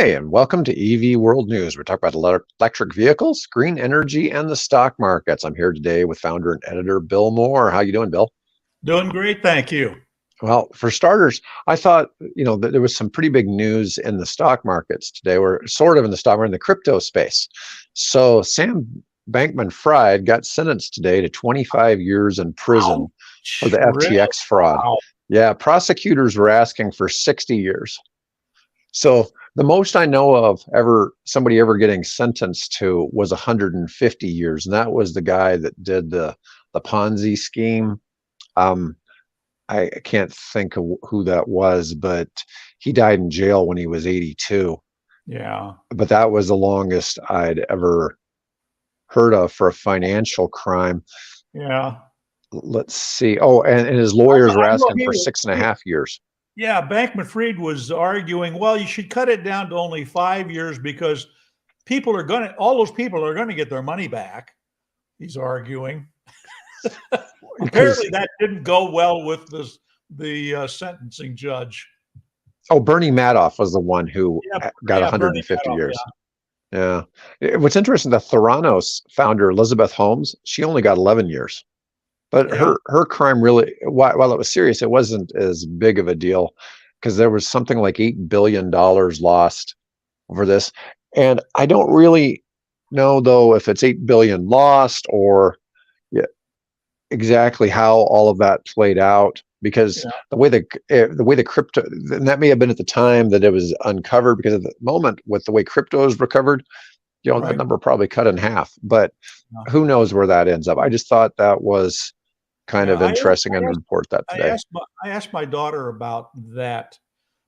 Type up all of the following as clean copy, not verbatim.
Hi, and welcome to EV World News. We're talking about electric vehicles, green energy, and the stock markets. I'm here today with founder and editor Bill Moore. How you doing, Bill? Doing great, thank you. Well, for starters, I thought, that there was some pretty big news in the stock markets today. We're sort of in the stock, we're in the crypto space. So Sam Bankman-Fried got sentenced today to 25 years in prison for Ouch, the really? FTX fraud. Wow. Yeah, prosecutors were asking for 60 years. So the most I know of somebody ever getting sentenced to was 150 years, and that was the guy that did the Ponzi scheme. Um, I can't think of who that was, but he died in jail when he was 82. Yeah. But that was the longest I'd ever heard of for a financial crime. Yeah. Let's see. Oh, and his I lawyers know, were I know asking for six and a he half years. yeah, Bankman-Fried was arguing, well, you should cut it down to only 5 years because all those people are gonna get their money back, he's arguing. Because Apparently that didn't go well with the sentencing judge. Bernie Madoff was the one who Yeah, got yeah, Bernie 150 Madoff, years. Yeah. What's interesting, the Theranos founder, Elizabeth Holmes, she only got 11 years. But yeah. her crime really, while it was serious, it wasn't as big of a deal because there was something like $8 billion lost over this. And I don't really know, though, if it's 8 billion lost or yeah, exactly how all of that played out. Because Yeah, the way the crypto, and that may have been at the time that it was uncovered, because at the moment with the way crypto is recovered, that right. number probably cut in half. But Yeah. who knows where that ends up? I just thought that was kind Yeah, of interesting and I asked report that today. I asked my daughter about that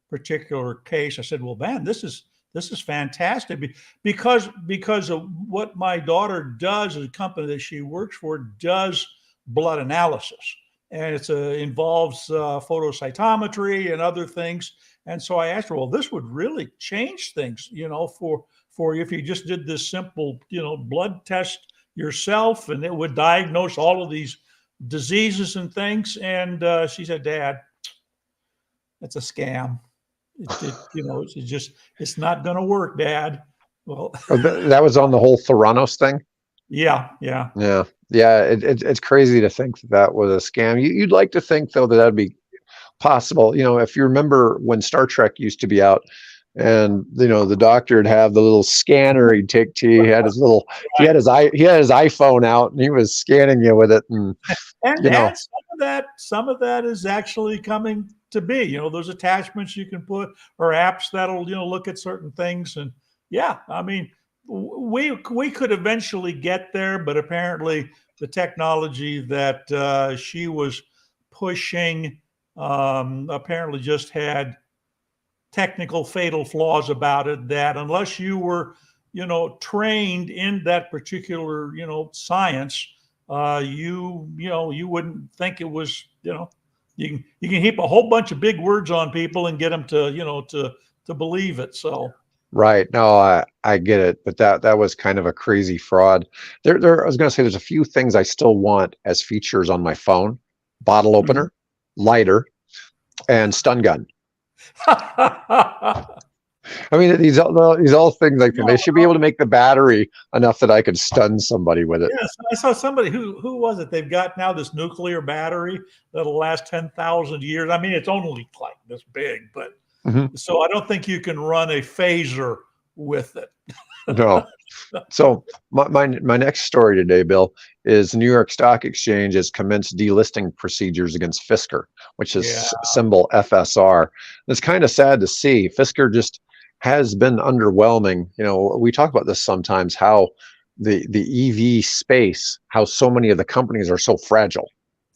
particular case. I said, "Well, man, this is fantastic because of what my daughter does. A company that she works for does blood analysis, and involves photocytometry and other things. And so I asked her, well, this would really change things, for if you just did this simple, blood test yourself, and it would diagnose all of these diseases and things." And she said, "Dad, it's a scam. It's not going to work, Dad." Well, Oh, that was on the whole Theranos thing. yeah, yeah, Yeah, yeah. It's crazy to think that was a scam. You'd like to think, though, that that'd be possible. If you remember when Star Trek used to be out, and the doctor would have the little scanner he'd take to you. right. He had his iPhone out, and he was scanning you with it, and And you know, some of that is actually coming to be. Those attachments you can put, or apps that'll look at certain things. And yeah, I mean, we could eventually get there, but apparently the technology that she was pushing apparently just had technical fatal flaws about it, that unless you were trained in that particular science, you wouldn't think it was. You can heap a whole bunch of big words on people and get them to believe it. So right? No, I get it, but that was kind of a crazy fraud. I was going to say there's a few things I still want as features on my phone: bottle Mhm. opener, lighter, and stun gun. I mean, these all things like that. They should be able to make the battery enough that I could stun somebody with it. Yes, I saw somebody who was it? They've got now this nuclear battery that'll last 10,000 years. I mean, it's only like this big, but Hmm. so I don't think you can run a phaser with it. No. So my next story today, Bill, is the New York Stock Exchange has commenced delisting procedures against Fisker, which is Yeah, symbol FSR. It's kind of sad to see. Fisker just has been underwhelming. We talk about this sometimes, how the EV space, how so many of the companies are so fragile.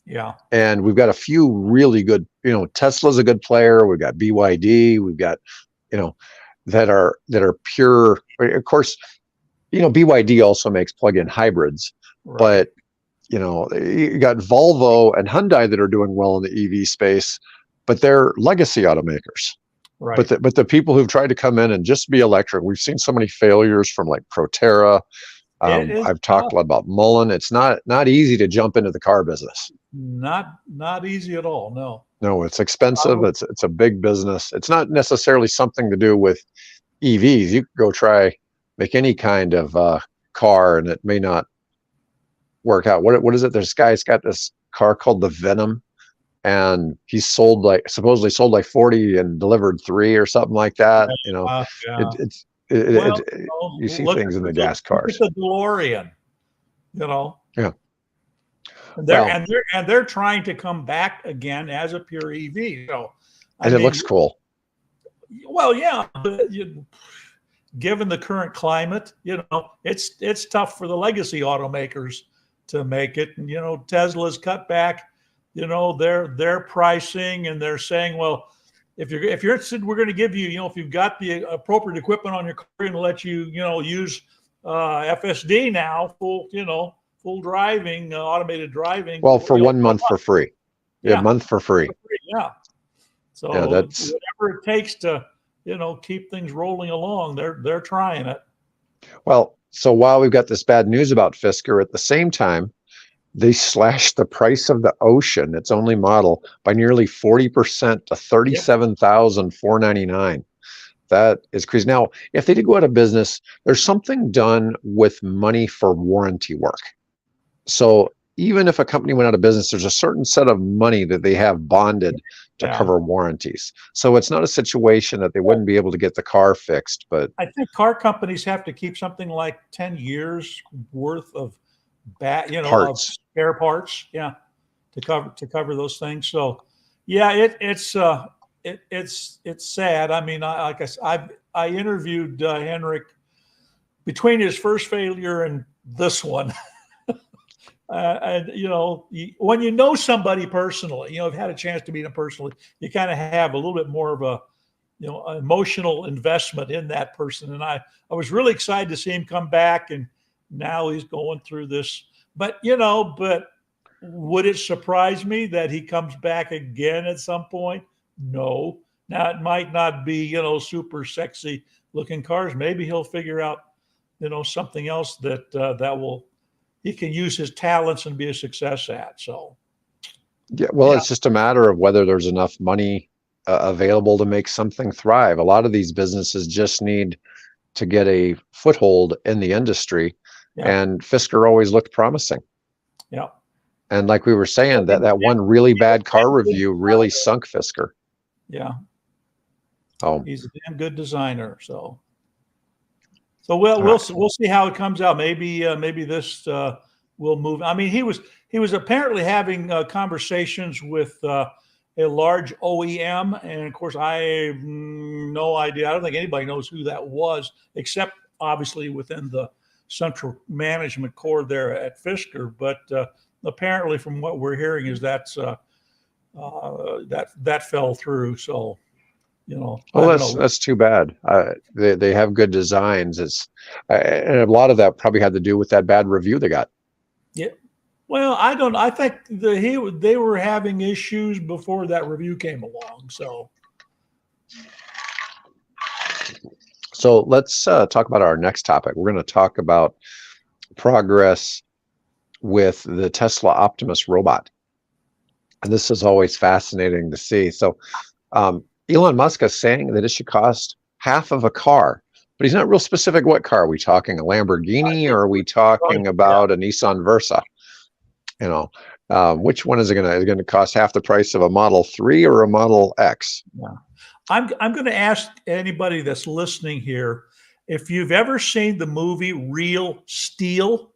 yeah, And we've got a few really good, Tesla's a good player. We've got BYD, we've got, you know, that are pure. Of course, BYD also makes plug-in hybrids, right, but you got Volvo and Hyundai that are doing well in the EV space, but they're legacy automakers. But right. the people who've tried to come in and just be electric, we've seen so many failures from like Proterra. It is I've talked tough. a lot about Mullen. It's not easy to jump into the car business. Not easy at all. No. No, it's I expensive. would, It's a big business. It's not necessarily something to do with EVs. You could go try make any kind of car, and it may not work out. What is it? This guy's got this car called the Venom, and he's sold like supposedly sold like 40 and delivered 3 or something like that. You know, Yeah. it's Well, you see things in the gas look at cars. the DeLorean. You know, Yeah. and Well, they're trying to come back again as a pure EV. So, I and it mean, looks cool. well, yeah, but given the current climate, it's tough for the legacy automakers to make it. And Tesla's cut back, their pricing, and they're saying, well, if you're interested, we're going to give you, if you've got the appropriate equipment on your car, and let you, use FSD now, full driving, automated driving. Well, for 1 month for free. Yeah, Yeah, month for free. yeah. So Yeah, that's whatever it takes to, keep things rolling along, they're trying it. well. So while we've got this bad news about Fisker, at the same time, they slashed the price of the Ocean, its only model, by nearly 40% to Yep. $37,499. That is crazy. Now, if they did go out of business, there's something done with money for warranty work. So even if a company went out of business, there's a certain set of money that they have bonded to Yeah. cover warranties. So it's not a situation that they wouldn't be able to get the car fixed, but I think car companies have to keep something like 10 years worth of of parts. spare parts, yeah, to cover those things. So, yeah, it's sad. I mean, like I said, I interviewed Henrik between his first failure and this one. And when you know somebody personally, I've had a chance to meet him personally, you kind of have a little bit more of a emotional investment in that person. And I was really excited to see him come back, and now he's going through this. But would it surprise me that he comes back again at some point? No. Now it might not be super sexy looking cars. Maybe he'll figure out something else that he can use his talents and be a success at. So Yeah, well, yeah, it's just a matter of whether there's enough money available to make something thrive. A lot of these businesses just need to get a foothold in the industry, yeah, and Fisker always looked promising. yeah. And like we were saying, that one really bad car review really sunk Fisker. Yeah, Oh, he's a damn good designer. So we'll all we'll right. we'll see how it comes out. Maybe this will move. I mean, he was apparently having conversations with a large OEM, and of course, I have no idea. I don't think anybody knows who that was, except obviously within the central management core there at Fisker. But apparently, from what we're hearing, is that fell through. So I Well, don't know. that's too bad. They have good designs. And a lot of that probably had to do with that bad review they got. Yeah. Well, I don't. I think they were having issues before that review came along. So let's talk about our next topic. We're going to talk about progress with the Tesla Optimus robot. And this is always fascinating to see. So Elon Musk is saying that it should cost half of a car, but he's not real specific what car. Are we talking a Lamborghini, or are we talking about a Nissan Versa? Which one is it going to cost half the price of a Model 3 or a Model X? Yeah. I'm going to ask anybody that's listening here if you've ever seen the movie Real Steel,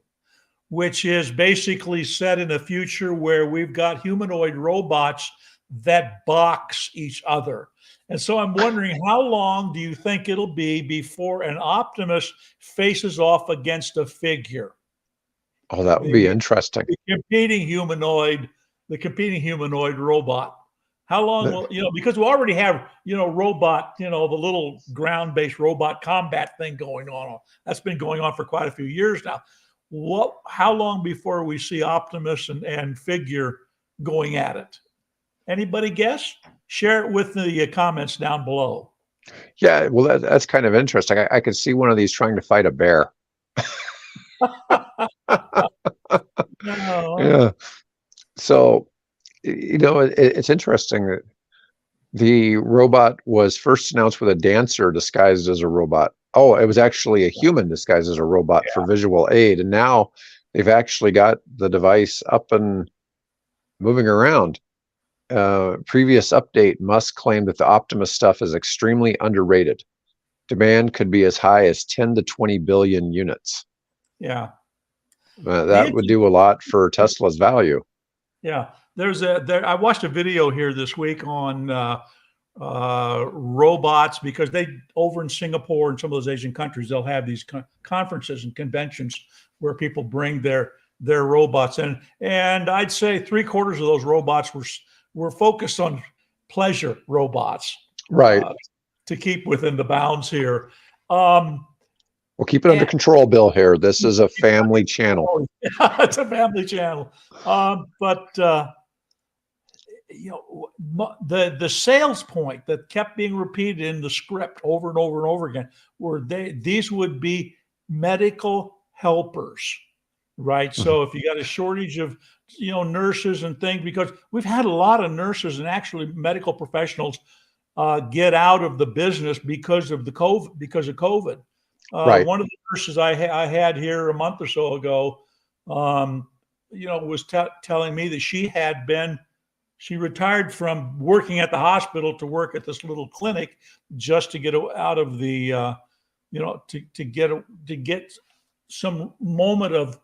which is basically set in a future where we've got humanoid robots that box each other. And so I'm wondering, how long do you think it'll be before an Optimus faces off against a figure? Oh, that would be interesting. The competing humanoid robot. How long will because we already have robot, the little ground-based robot combat thing going on. That's been going on for quite a few years now. How long before we see Optimus and figure going at it? Anybody guess? Share it with the comments down below. Yeah, well, that's kind of interesting. I could see one of these trying to fight a bear. No. Yeah. So, it's interesting that The robot was first announced with a dancer disguised as a robot. Oh, it was actually a human disguised as a robot for visual aid. And now they've actually got the device up and moving around. Previous update, Musk claimed that the Optimus stuff is extremely underrated. Demand could be as high as 10 to 20 billion units. Yeah. That would do a lot for Tesla's value. Yeah. I watched a video here this week on robots, because they, over in Singapore and some of those Asian countries, they'll have these conferences and conventions where people bring their robots in. And I'd say 3/4 of those robots were focused on pleasure robots. Right. To keep within the bounds here. We'll keep it under control, Bill, here. This is a family channel. It's a family channel. The sales point that kept being repeated in the script over and over and over again were these would be medical helpers, right? So if you got a shortage of nurses and things, because we've had a lot of nurses and actually medical professionals get out of the business because of COVID. Right. One of the nurses I had here a month or so ago, was telling me that she retired from working at the hospital to work at this little clinic just to get out of the, to get some moment of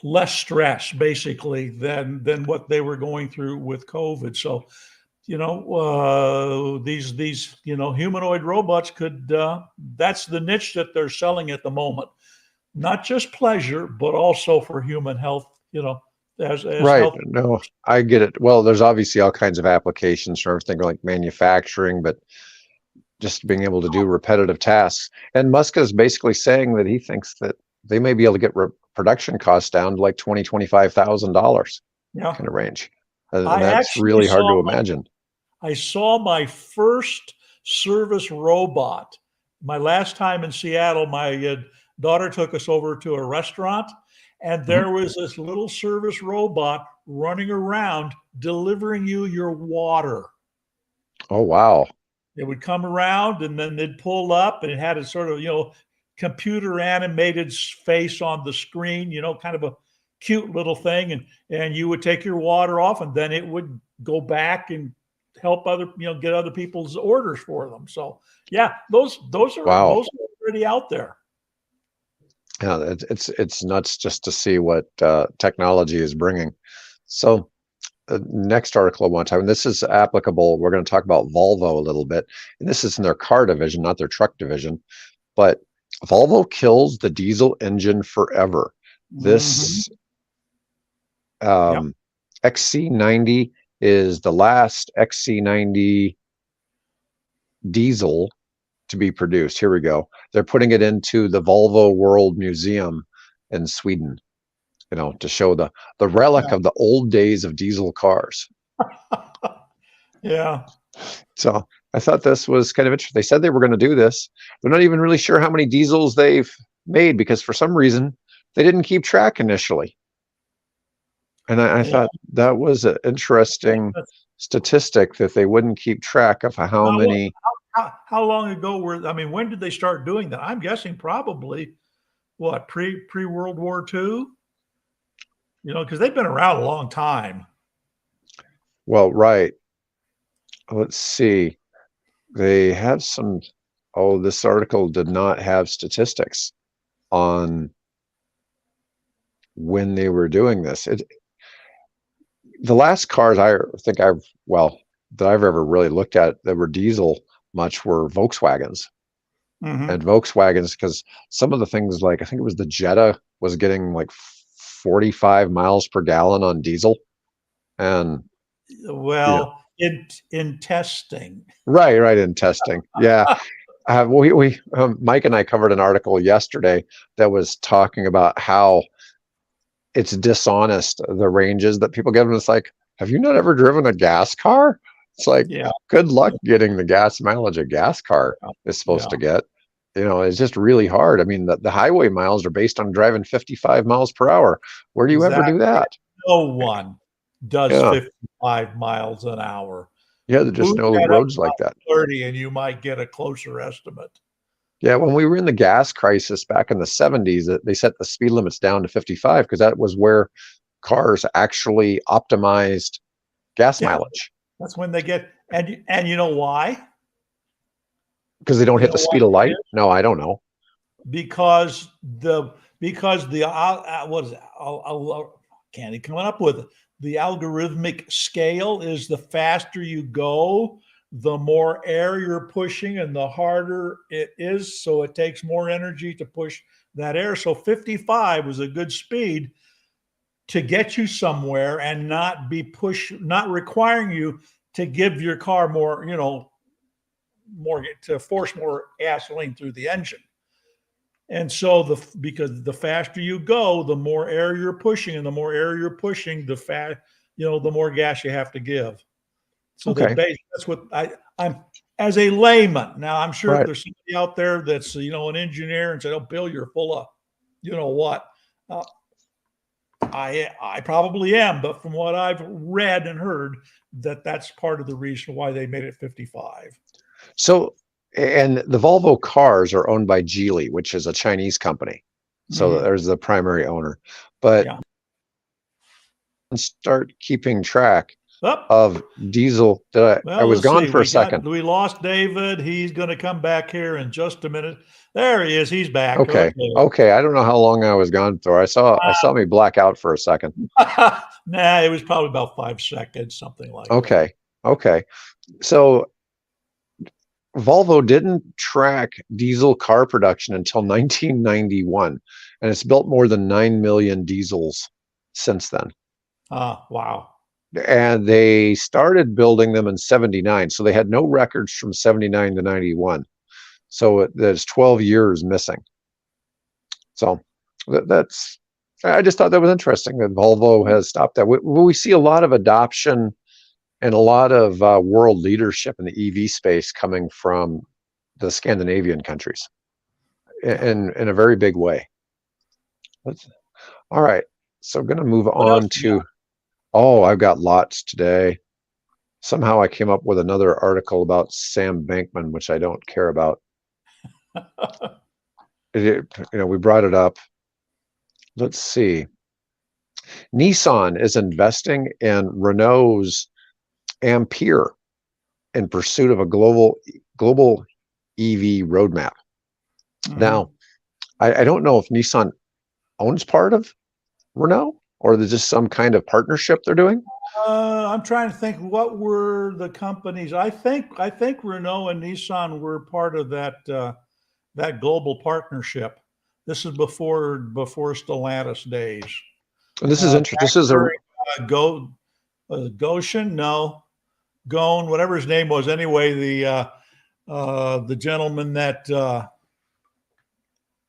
less stress, basically, than what they were going through with COVID. So, these humanoid robots could, that's the niche that they're selling at the moment. Not just pleasure, but also for human health, as right. health. No, I get it. Well, there's obviously all kinds of applications for everything like manufacturing, but just being able to do repetitive tasks. And Musk is basically saying that he thinks that they may be able to get production costs down to like $20,000-$25,000 kind of range. And that's really hard to imagine. I saw my first service robot. My last time in Seattle, my daughter took us over to a restaurant, and there was this little service robot running around delivering you your water. Oh, wow. It would come around and then they'd pull up, and it had a sort of, computer animated face on the screen, kind of a cute little thing. And you would take your water off, and then it would go back and help get other people's orders for them. So yeah, those are already out there. Yeah, it's nuts just to see what technology is bringing. So the next article I want to talk about, and this is applicable, we're going to talk about Volvo a little bit, and this is in their car division, not their truck division, but Volvo kills the diesel engine forever. This XC90 is the last XC90 diesel to be produced. Here we go. They're putting it into the Volvo World Museum in Sweden, to show the relic of the old days of diesel cars. Yeah. So I thought this was kind of interesting. They said they were going to do this. They're not even really sure how many diesels they've made, because for some reason they didn't keep track initially. And I thought that was an interesting statistic, that they wouldn't keep track of how many. How long ago when did they start doing that? I'm guessing probably pre World War II, because they've been around a long time. Well, right. Let's see. They have some, this article did not have statistics on when they were doing this. The last cars that I've ever really looked at that were diesel much were Volkswagens. And Volkswagens, because some of the things, like I think it was the Jetta was getting like 45 miles per gallon on diesel. And in testing. Right, in testing. Yeah. We Mike and I covered an article yesterday that was talking about how it's dishonest, the ranges that people give. And it's like, have you not ever driven a gas car? It's like, good luck getting the gas mileage a gas car is supposed to get. It's just really hard. I mean, the highway miles are based on driving 55 miles per hour. Where do you ever do that? No one does 55 miles an hour. Yeah, there's just Boost no that up roads like that. 30 and you might get a closer estimate. Yeah, when we were in the gas crisis back in the 70s, they set the speed limits down to 55 because that was where cars actually optimized gas Yeah, mileage that's when they get, and you know why? because they don't You hit know the why speed of it light. is? No, I don't know. Because the what is it? Can't even come up with it. The algorithmic scale is the faster you go, the more air you're pushing and the harder it is. So it takes more energy to push that air. So 55 was a good speed to get you somewhere and not requiring you to give your car more, more to force more gasoline through the engine. And so because the faster you go, the more air you're pushing, and the more air you're pushing, the more gas you have to give. So Okay, that's what I'm as a layman. Now I'm sure if right. there's somebody out there that's an engineer and said, "Oh, Bill, you're full of you know what." Uh, I probably am, but from what I've read and heard, that's part of the reason why they made it 55. So, and the Volvo cars are owned by Geely, which is a Chinese company. So Mm-hmm. there's the primary owner. But Yeah. start keeping track Up. of diesel. I Well, was let's gone see. for a second. We lost David. He's going to come back here in just a minute. There he is. He's back. Okay. Okay. Okay. I don't know how long I was gone for. I saw me black out for a second. Nah, it was probably about 5 seconds, something like that. Okay. Okay. So Volvo didn't track diesel car production until 1991, and it's built more than 9 million diesels since then. Wow. And they started building them in 79. So they had no records from 79 to 91. So there's 12 years missing. So that's, I just thought that was interesting that Volvo has stopped that. We see a lot of adoption and a lot of world leadership in the EV space coming from the Scandinavian countries Yeah. in a very big way. All right. So I'm going to move What else on you to, oh, I've got lots today. Somehow I came up with another article about Sam Bankman, which I don't care about. got? We brought it up. Let's see. Nissan is investing in Renault's Ampere in pursuit of a global EV roadmap. Mhm. Now, I don't know if Nissan owns part of Renault or there's just some kind of partnership they're doing. I'm trying to think what were the companies. I think Renault and Nissan were part of that global partnership. This is before Stellantis days. And this is interesting. Back This is a during Goshen, no, Gone, whatever his name was. Anyway, the gentleman that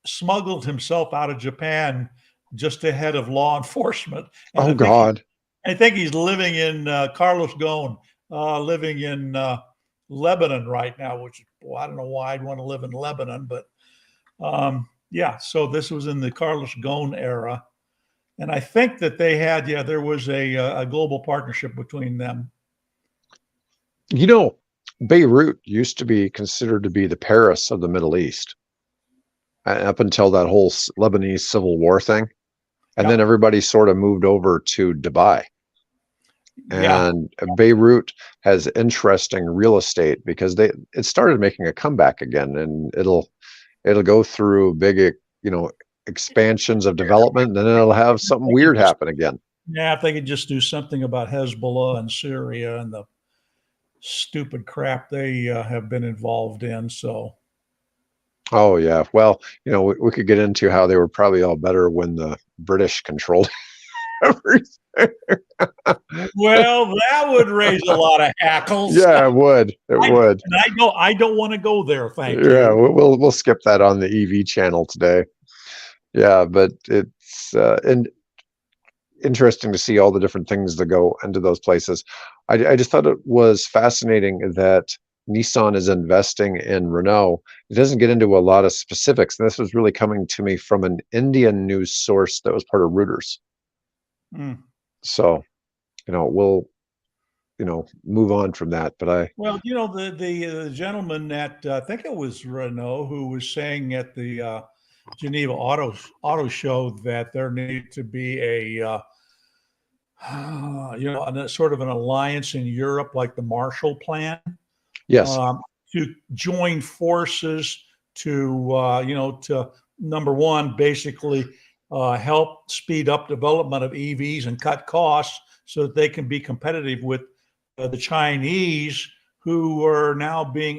smuggled himself out of Japan just ahead of law enforcement, and oh God. I think he's living in Carlos Ghosn, living in Lebanon right now. Which, boy, I don't know why I'd want to live in Lebanon, but yeah. So this was in the Carlos Ghosn era, and I think that there was a global partnership between them. You know, Beirut used to be considered to be the Paris of the Middle East up until that whole Lebanese civil war thing. And then Yep. everybody sort of moved over to Dubai. Yeah. And Beirut has interesting real estate because it started making a comeback again, and it'll go through big, expansions of development, and then it'll have something They could weird just happen again. Yeah, if they could just do something about Hezbollah and Syria and the stupid crap they have been involved in. So, Oh yeah. Well, we could get into how they were probably all better when the British controlled everything. well, that would raise a lot of hackles. Yeah, it would. It would. And I don't want to go there. Thank Yeah, you. we'll skip that on the EV channel today. Yeah, but it's interesting to see all the different things that go into those places. I just thought it was fascinating that Nissan is investing in Renault. It doesn't get into a lot of specifics, and this was really coming to me from an Indian news source that was part of Reuters. Mm. So, we'll move on from that. But Well, the gentleman that I think it was Renault who was saying at the Geneva Auto Show that there needed to be a sort of an alliance in Europe, like the Marshall Plan, yes, um, to join forces to number one, basically help speed up development of EVs and cut costs so that they can be competitive with the Chinese, who are now being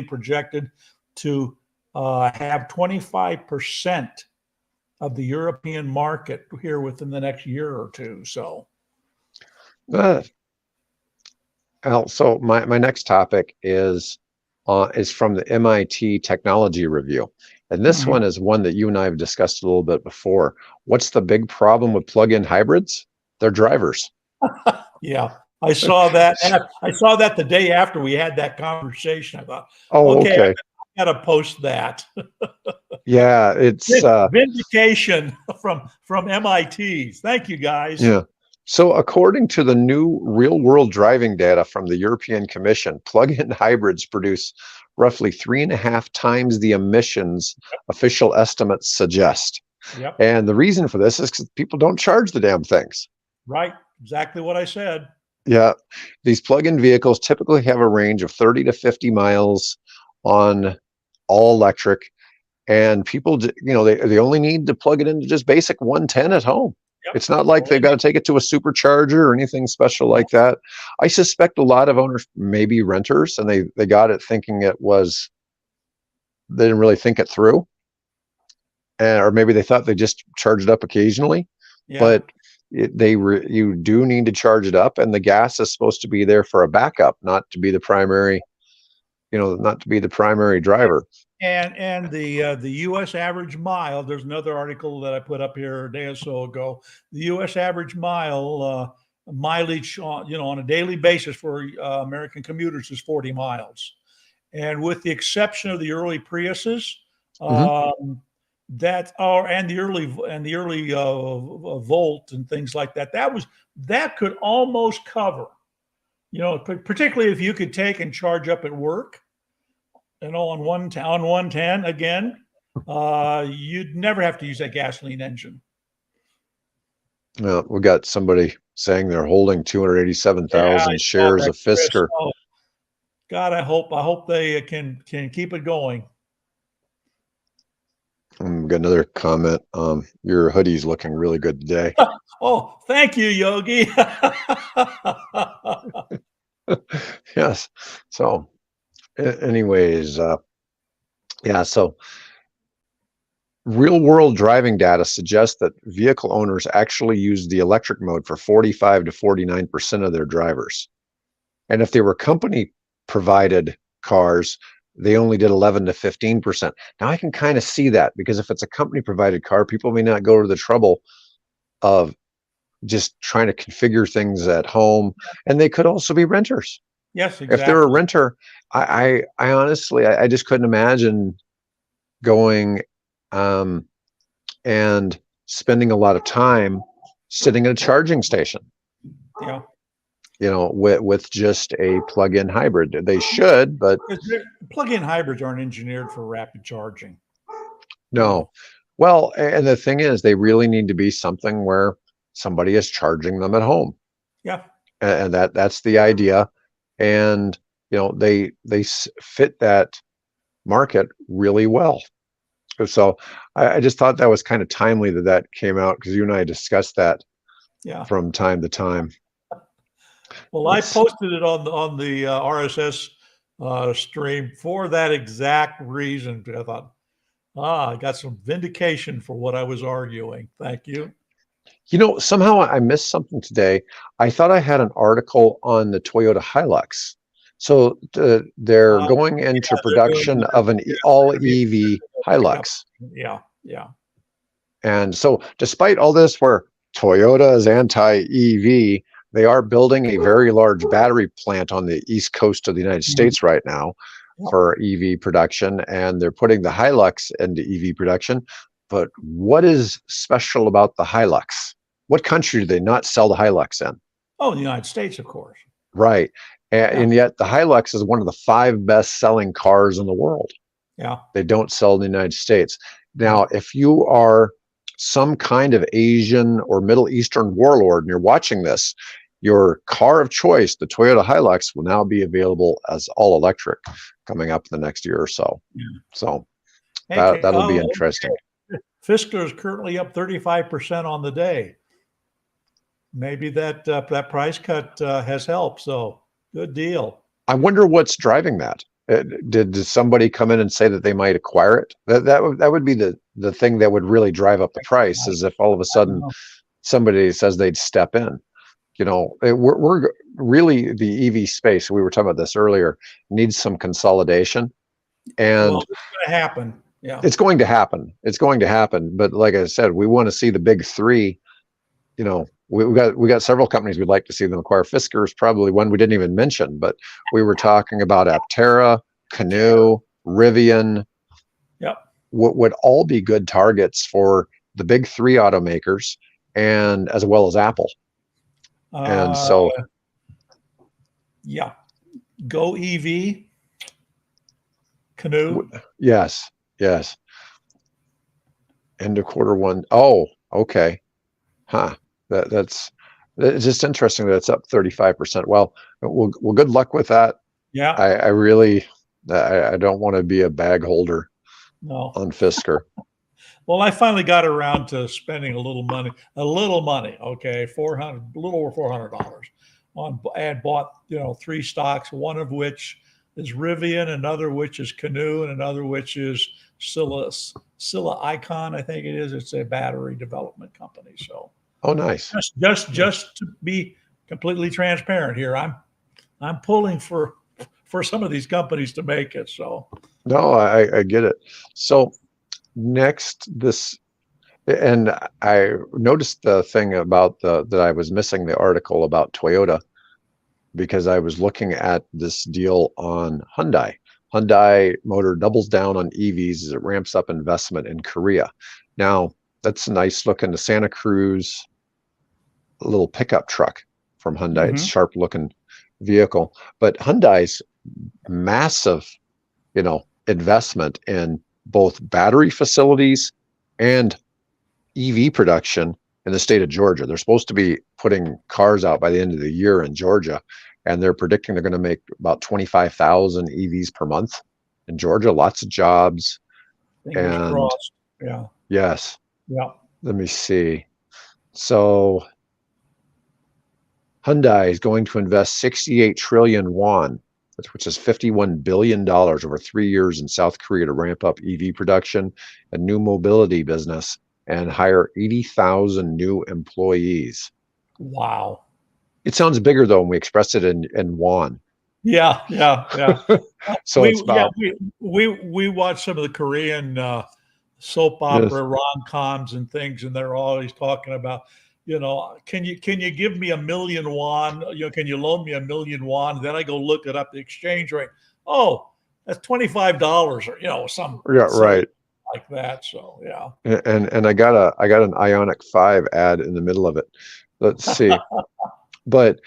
projected to have 25% of the European market here within the next year or two. So, uh, so my next topic is from the MIT Technology Review. And this mhm. one is one that you and I have discussed a little bit before. What's the big problem with plug-in hybrids? They're drivers. Yeah, I saw that. And I saw that the day after we had that conversation. I thought, Oh, okay, I okay. got to post that. Yeah, it's Vindication from MIT. Thank you, guys. yeah. So according to the new real-world driving data from the European Commission, plug-in hybrids produce roughly 3.5 times the emissions official estimates suggest. Yep, And the reason for this is because people don't charge the damn things. right. Exactly what I said. Yeah, these plug-in vehicles typically have a range of 30 to 50 miles on all electric, and people, they only need to plug it into just basic 110 at home. Yep. It's not like they've got to take it to a supercharger or anything special like that. I suspect a lot of owners may be renters, and they got it thinking they didn't really think it through, or maybe they thought they just charged it up occasionally. Yeah. But you do need to charge it up, and the gas is supposed to be there for a backup, not to be the primary, not to be the primary driver. And the U.S. average mile. There's another article that I put up here a day or so ago. The U.S. average mileage on a daily basis for American commuters is 40 miles, and with the exception of the early Priuses, Hmm. that are and the early Volt and things like that, that could almost cover. Particularly if you could take and charge up at work. On 110 again, you'd never have to use that gasoline engine. We got somebody saying they're holding Yeah, I 287,000 saw shares that, of Chris. Fisker. Oh, God, I hope they can keep it going. Got another comment. Your hoodie's looking really good today. Oh, thank you, Yogi. Yes. So, anyways, yeah. So, real world driving data suggests that vehicle owners actually use the electric mode for 45 to 49% of their drivers. And if they were company provided cars, they only did 11 to 15%. Now I can kind of see that, because if it's a company provided car, people may not go to the trouble of just trying to configure things at home. And they could also be renters. Yes, If they're a exactly. renter, I honestly, I just couldn't imagine going and spending a lot of time sitting at a charging station, Yeah. with just a plug-in hybrid. They should, but Plug-in hybrids aren't engineered for rapid charging. no. Well, and the thing is, they really need to be something where somebody is charging them at home, Yeah. and that's the idea. And they fit that market really well. So I just thought that was kind of timely that came out, because you and I discussed that Yeah. from time to time. Well, I Let's posted it on the RSS stream for that exact reason. I thought, I got some vindication for what I was arguing. Thank you. Somehow I missed something today. I thought I had an article on the Toyota Hilux. So they're going into Yeah, they're doing production of an it's all going to be EV pickup. Hilux. Yeah, yeah, And so, despite all this, where Toyota is anti-EV, they are building a very large battery plant on the east coast of the United Mhm. States right now Yep. for EV production, and they're putting the Hilux into EV production. But what is special about the Hilux? What country do they not sell the Hilux in? Oh, in the United States, of course. Right. Yeah. And yet the Hilux is one of the 5 best selling cars in the world. Yeah. They don't sell in the United States. Now, No. if you are some kind of Asian or Middle Eastern warlord and you're watching this, your car of choice, the Toyota Hilux, will now be available as all electric coming up in the next year or so. Yeah. So Okay. that'll be Oh, interesting. Fisker is currently up 35% on the day. Maybe that price cut has helped. So good deal. I wonder what's driving that. Did somebody come in and say that they might acquire it? That would be the thing that would really drive up the price, is if all of a I don't sudden know. somebody says they'd step in. We're really, the EV space, we were talking about this earlier, needs some consolidation, Well, and it's going to happen. Yeah. it's going to happen. It's going to happen. But like I said, we want to see the big three. We got several companies we'd like to see them acquire. Fisker is probably one we didn't even mention, but we were talking about Aptera, Canoo, Rivian. Yep. Would all be good targets for the big 3 automakers, and as well as Apple. And Uh, so, yeah. Go EV. Canoo. yes, yes. End of Q1. Oh, okay. Huh. That's it's just interesting that it's up 35%. Well, good luck with that. Yeah. I really, I don't want to be a bag holder No. on Fisker. Well, I finally got around to spending a little money. Okay, a little over $400 on, and bought 3 stocks. One of which is Rivian, another which is Canoo, and another which is Scylla Icon. I think it is. It's a battery development company. So, Oh, nice. just to be completely transparent here, I'm pulling for some of these companies to make it. So, No, I get it. So next, and I noticed the thing about that I was missing the article about Toyota, because I was looking at this deal on Hyundai. Hyundai Motor doubles down on EVs as it ramps up investment in Korea. Now, that's a nice looking Santa Cruz, a little pickup truck from Hyundai. It's sharp looking vehicle, but Hyundai's massive, investment in both battery facilities and EV production in the state of Georgia. They're supposed to be putting cars out by the end of the year in Georgia, and they're predicting they're going to make about 25,000 EVs per month in Georgia. Lots of jobs. fingers And crossed. Yeah. yes, Yeah. let me see. So Hyundai is going to invest 68 trillion won, which is $51 billion over 3 years in South Korea to ramp up EV production and new mobility business and hire 80,000 new employees. Wow. It sounds bigger though when we express it in won. Yeah. So it's about, we watch some of the Korean soap yes, opera rom-coms and things, and they're always talking about, can you give me 1,000,000 won? Can you loan me 1,000,000 won? Then I go look it up, the exchange rate. Oh, that's $25, or some yeah, silly right. like that. So yeah. And I got an Ionic 5 ad in the middle of it. Let's see. But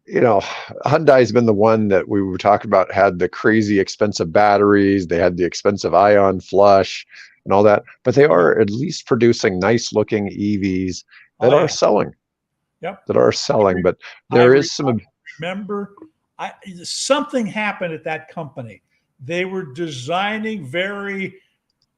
Hyundai's been the one that we were talking about, had the crazy expensive batteries. They had the expensive Ion Flush and all that, but they are at least producing nice looking EVs that Oh are yeah. selling, Yep. But I there is some, remember something happened at that company. They were designing very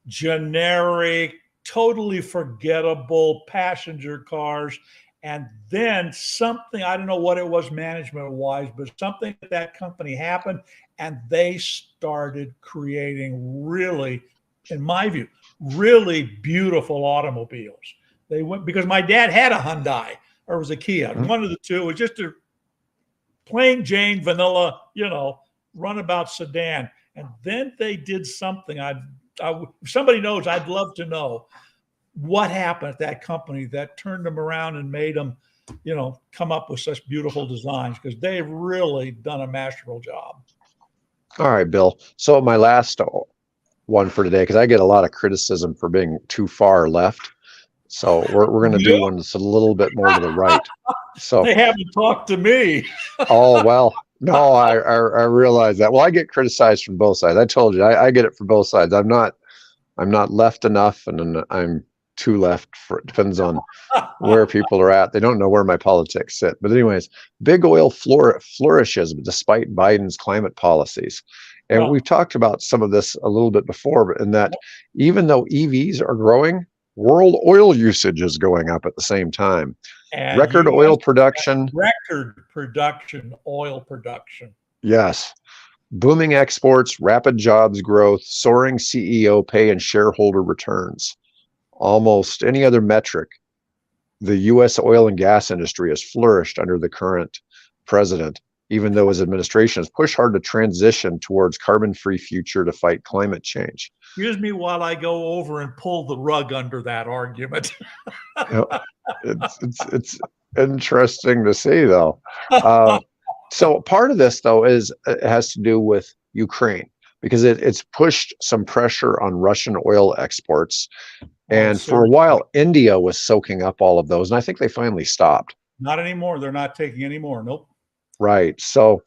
generic, totally forgettable passenger cars. And then something, I don't know what it was management wise, but something at that company happened, and they started creating really, in my view, really beautiful automobiles. They went, because my dad had a Hyundai or it was a Kia, one of the two. It was just a plain Jane vanilla, runabout sedan. And then they did something. If somebody knows, I'd love to know what happened at that company that turned them around and made them, come up with such beautiful designs, because they've really done a masterful job. all right, Bill. So my last one for today, because I get a lot of criticism for being too far left. So we're going to do one that's a little bit more to the right. So, They haven't talked to me. oh, well, no, I realize that. Well, I get criticized from both sides. I told you, I get it from both sides. I'm not left enough, and then I'm too left. It depends on where people are at. They don't know where my politics sit. But anyways, big oil flourishes despite Biden's climate policies. And Yeah. we've talked about some of this a little bit before, but in that even though EVs are growing, world oil usage is going up at the same time. And Record U.S. oil production, record production, oil production. yes. Booming exports, rapid jobs growth, soaring CEO pay and shareholder returns. Almost any other metric, the U.S. oil and gas industry has flourished under the current president, even though his administration has pushed hard to transition towards carbon-free future to fight climate change. Excuse me while I go over and pull the rug under that argument. You know, it's interesting to see, though. So part of this, though, is it has to do with Ukraine because it's pushed some pressure on Russian oil exports. And for a while, India was soaking up all of those. And I think they finally stopped. Not anymore. They're not taking any more. Nope. Right. So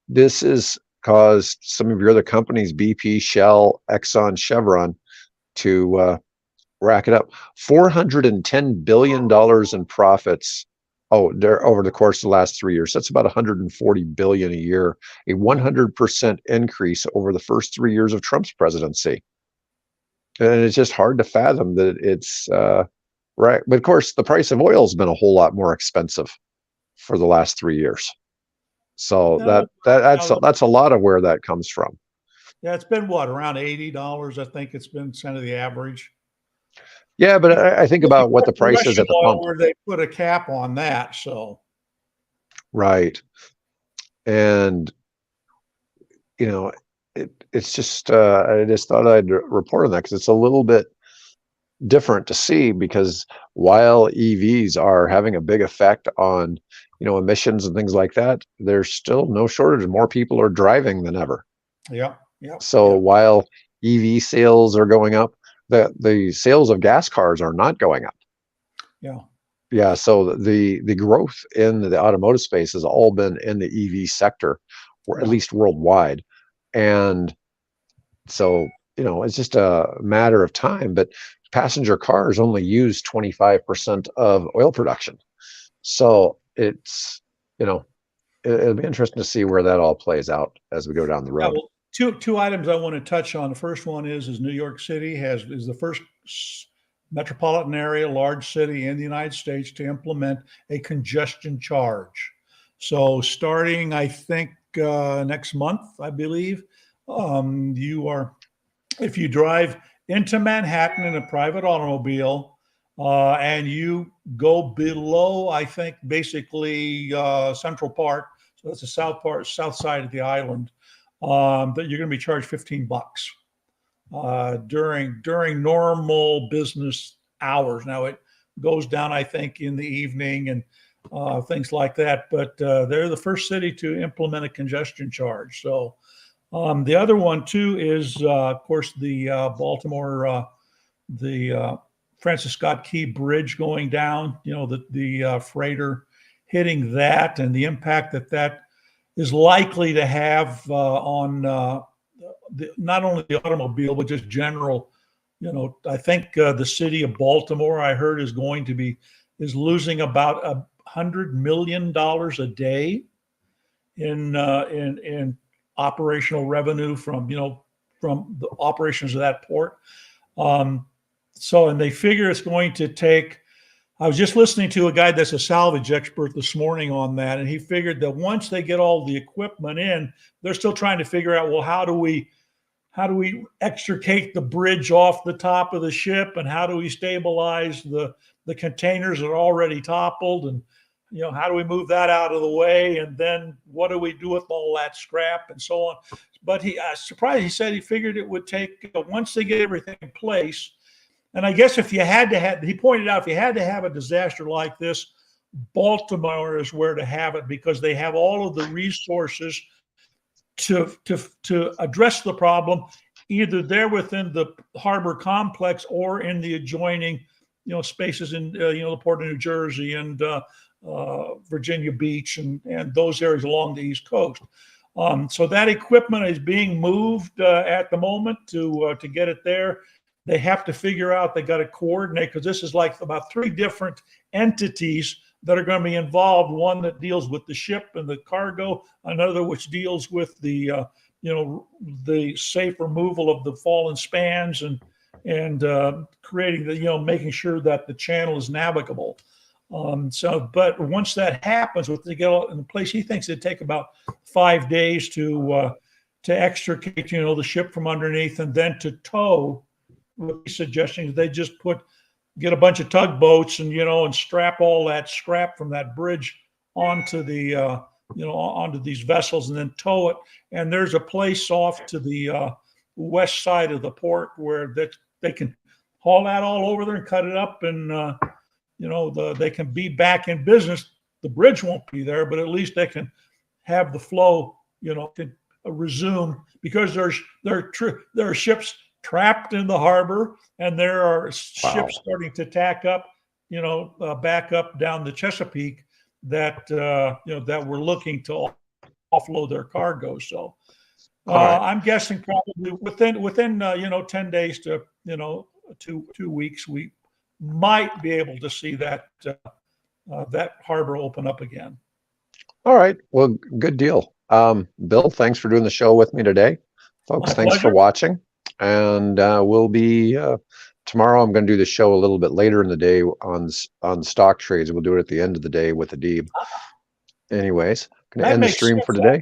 this has caused some of your other companies, BP, Shell, Exxon, Chevron, to rack it up. $410 billion in profits. Oh, they're over the course of the last 3 years. That's about 140 billion a year, a 100% increase over the first 3 years of Trump's presidency. And it's just hard to fathom that it's right. But of course, the price of oil has been a whole lot more expensive for the last 3 years. So that's a lot of where that comes from. Yeah, it's been what, around $80? I think it's been kind of the average. Yeah, but I think about what the price is at the pump. Where they put a cap on that, so. Right. And, you know, it's just, I just thought I'd report on that because it's a little bit different to see because while EVs are having a big effect on, emissions and things like that, there's still no shortage. More people are driving than ever. Yeah. Yeah. So while EV sales are going up, the sales of gas cars are not going up. Yeah. Yeah. So the growth in the automotive space has all been in the EV sector, or at least worldwide. And so, it's just a matter of time, but passenger cars only use 25% of oil production. So it's, it'll be interesting to see where that all plays out as we go down the road. Yeah, well, two items I want to touch on. The first one is New York City is the first metropolitan area, large city in the United States to implement a congestion charge. So starting, I think, next month, I believe, if you drive into Manhattan in a private automobile and you go below, I think, basically Central Park, so that's the south side of the island, that you're going to be charged $15 during normal business hours. Now it goes down, I think, in the evening and things like that. But they're the first city to implement a congestion charge. So the other one too is, of course, the Baltimore, the Francis Scott Key Bridge going down. The freighter hitting that and the impact that is likely to have on not only the automobile but just general. I think the city of Baltimore, I heard, is losing about $100 million a day in operational revenue from the operations of that port. And they figure it's going to take. I was just listening to a guy that's a salvage expert this morning on that, and he figured that once they get all the equipment in, they're still trying to figure out, well, how do we extricate the bridge off the top of the ship, and how do we stabilize the containers that are already toppled, and how do we move that out of the way, and then what do we do with all that scrap and so on. But he said he figured it would take, once they get everything in place. And I guess he pointed out, if you had to have a disaster like this, Baltimore is where to have it because they have all of the resources to address the problem, either there within the harbor complex or in the adjoining, spaces in, the Port of New Jersey and Virginia Beach and those areas along the East Coast. So that equipment is being moved at the moment to get it there. They have to figure out, they got to coordinate, because this is like about 3 different entities that are going to be involved. One that deals with the ship and the cargo, another which deals with the the safe removal of the fallen spans and creating the making sure that the channel is navigable. But once that happens, with they get in place, he thinks it'd take about 5 days to extricate the ship from underneath, and then to tow. What he's suggesting is they just get a bunch of tugboats and strap all that scrap from that bridge onto the onto these vessels and then tow it. And there's a place off to the west side of the port where they can haul that all over there and cut it up, and they can be back in business. The bridge won't be there, but at least they can have the flow can resume, because there are ships trapped in the harbor, and there are ships starting to tack up, back up down the Chesapeake that that we're looking to offload their cargo. So I'm guessing probably within 10 days to 2 weeks, we might be able to see that that harbor open up again. All right. Well, good deal. Bill, thanks for doing the show with me today. Folks, thanks for watching. And we'll be tomorrow. I'm going to do the show a little bit later in the day on stock trades. We'll do it at the end of the day with Adib. Anyways, going to end the stream for today.